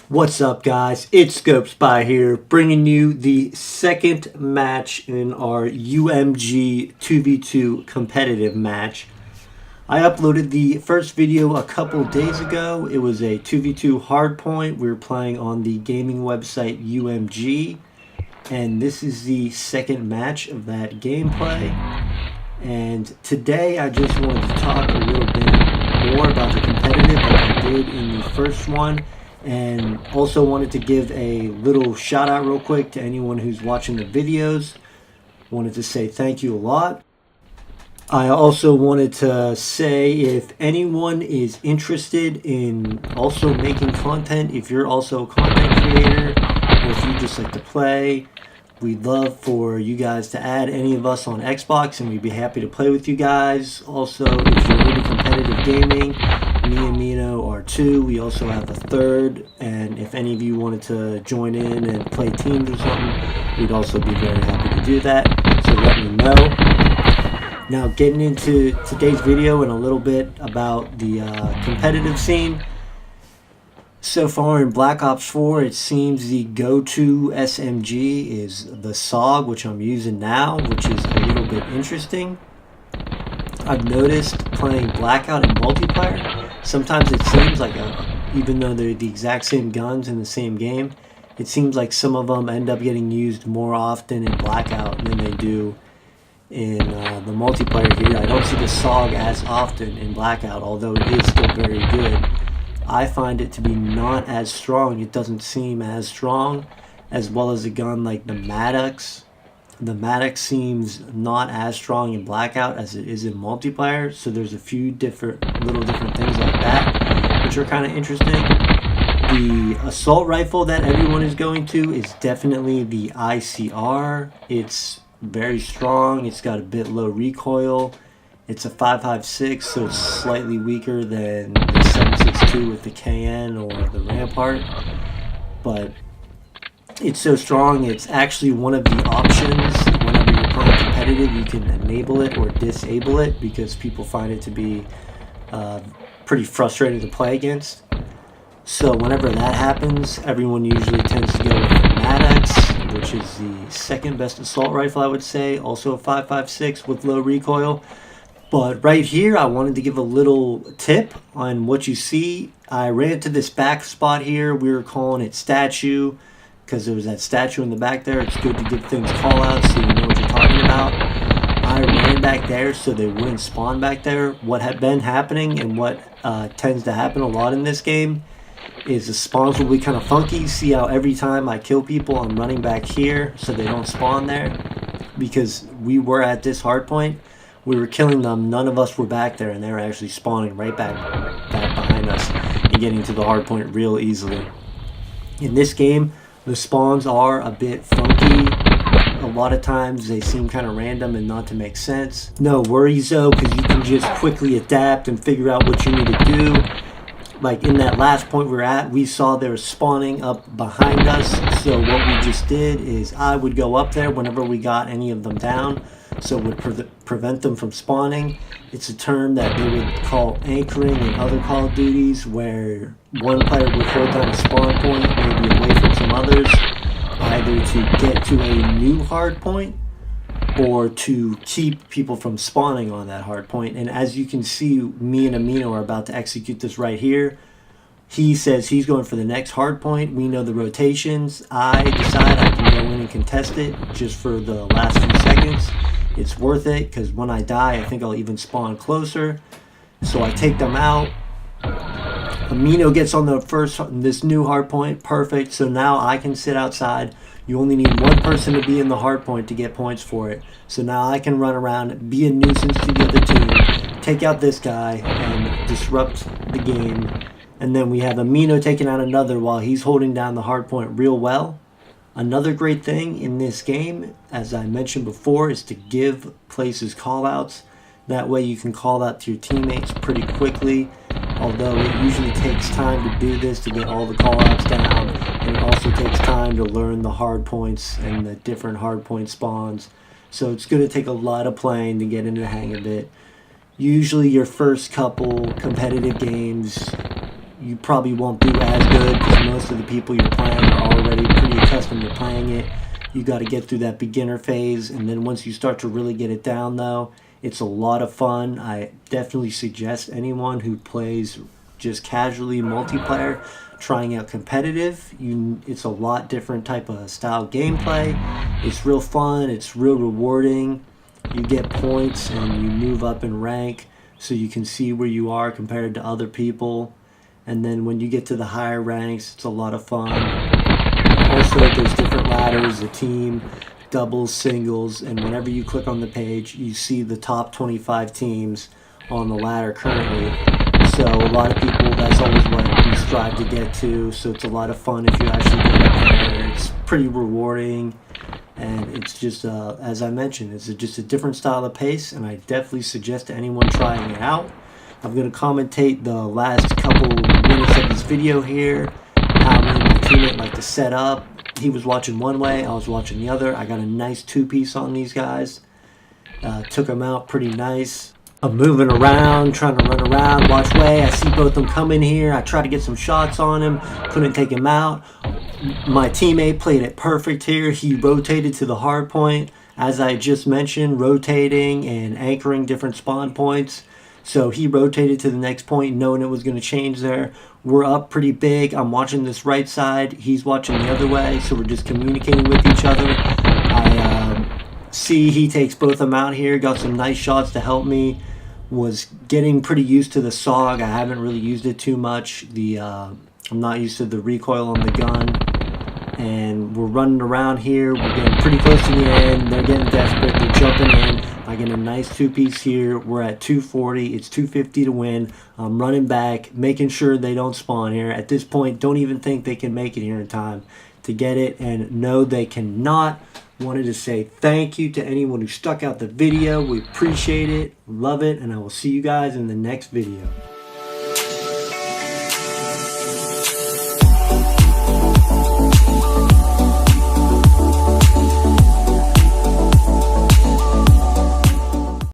What's up, guys? It's Scopespy here, bringing you the second match in our UMG 2v2 competitive match. I uploaded the first video a couple days ago. It was a 2v2 hardpoint. We were playing on the gaming website UMG, and this is the second match of that gameplay. And today I just wanted to talk a little bit more about the competitive like I did in the first one, and also wanted to give a little shout out real quick to anyone who's watching the videos. Wanted to say thank you a lot. I also wanted to say if anyone is interested in also making content, if you're also a content creator, or if you just like to play, we'd love for you guys to add any of us on Xbox, and we'd be happy to play with you guys. Also, if you're into competitive gaming, me and Mino are two. We also have a third, and if any of you wanted to join in and play teams or something, we'd also be very happy to do that. So let me know. Now, getting into today's video and a little bit about the competitive scene. So far in Black Ops 4, it seems the go-to SMG is the SOG, which I'm using now, which is a little bit interesting. I've noticed playing Blackout in multiplayer, sometimes it seems like, even though they're the exact same guns in the same game, it seems like some of them end up getting used more often in Blackout than they do in the multiplayer here. I don't see the SOG as often in Blackout, although it is still very good. I find it to be not as strong. It doesn't seem as strong, as well as a gun like the Maddox. The Maddox seems not as strong in Blackout as it is in multiplayer, so there's a few little different things like that, which are kind of interesting. The assault rifle that everyone is going to is definitely the ICR. It's very strong. It's got a bit low recoil. It's a 5.56, so it's slightly weaker than the 7.62 with the KN or the Rampart. But it's so strong, it's actually one of the options. Whenever you're playing competitive, you can enable it or disable it because people find it to be pretty frustrating to play against. So whenever that happens, everyone usually tends to go with the Maddox, which is the second best assault rifle, I would say. Also a 5.56 with low recoil. But right here, I wanted to give a little tip on what you see. I ran to this back spot here. We were calling it statue because there was that statue in the back there. It's good to give things call outs so you know what you're talking about. I ran back there so they wouldn't spawn back there. What had been happening and what tends to happen a lot in this game is the spawns will be kind of funky. See how every time I kill people, I'm running back here so they don't spawn there? Because we were at this hard point. We were killing them, none of us were back there, and they were actually spawning right back behind us and getting to the hard point real easily. In this game, the spawns are a bit funky. A lot of times they seem kind of random and not to make sense. No worries though, because you can just quickly adapt and figure out what you need to do. Like in that last point we're at, we saw they were spawning up behind us, so what we just did is I would go up there whenever we got any of them down, so it would prevent them from spawning. It's a term that they would call anchoring in other Call of Duties, where one player would hold down a spawn point, maybe away from some others, either to get to a new hard point or to keep people from spawning on that hard point. And as you can see, me and Amino are about to execute this right here. He says he's going for the next hard point. We know the rotations. I decide I can go in and contest it just for the last few seconds. It's worth it because when I die, I think I'll even spawn closer. So I take them out. Amino gets on this new hard point. Perfect. So now I can sit outside. You only need one person to be in the hard point to get points for it. So now I can run around, be a nuisance to the other team, take out this guy, and disrupt the game. And then we have Amino taking out another while he's holding down the hard point real well. Another great thing in this game, as I mentioned before, is to give places callouts. That way you can call out to your teammates pretty quickly. Although it usually takes time to do this, to get all the callouts down, and it also takes time to learn the hard points and the different hard point spawns. So it's going to take a lot of playing to get into the hang of it. Usually your first couple competitive games, you probably won't do as good because most of the people you're playing are already pretty accustomed to playing it. You got to get through that beginner phase, and then once you start to really get it down, though, it's a lot of fun. I definitely suggest anyone who plays just casually multiplayer trying out competitive. It's a lot different type of style gameplay. It's real fun. It's real rewarding. You get points and you move up in rank so you can see where you are compared to other people. And then when you get to the higher ranks, it's a lot of fun. Also, there's different ladders, a team, doubles, singles, and whenever you click on the page, you see the top 25 teams on the ladder currently. So a lot of people, that's always what we strive to get to. So it's a lot of fun if you actually get up there. It's pretty rewarding. And it's just, as I mentioned, it's just a different style of pace, and I definitely suggest to anyone trying it out. I'm going to commentate the last couple minutes of this video here, how me and my teammate like to set up. He was watching one way, I was watching the other. I got a nice two-piece on these guys. Took them out pretty nice. I'm moving around, trying to run around, watch way. I see both of them coming here. I try to get some shots on him, couldn't take him out. My teammate played it perfect here. He rotated to the hard point, as I just mentioned, rotating and anchoring different spawn points. So he rotated to the next point knowing it was going to change there. We're up pretty big. I'm watching this right side. He's watching the other way, so we're just communicating with each other. I see he takes both of them out here. Got some nice shots to help me. Was getting pretty used to the SOG. I haven't really used it too much. I'm not used to the recoil on the gun. And we're running around here. We're getting pretty close to the end. They're getting desperate. They're jumping in. I get a nice two-piece here. We're at 240. It's 250 to win. I'm running back, making sure they don't spawn here. At this point, don't even think they can make it here in time to get it. And no, they cannot. Wanted to say thank you to anyone who stuck out the video. We appreciate it. Love it. And I will see you guys in the next video.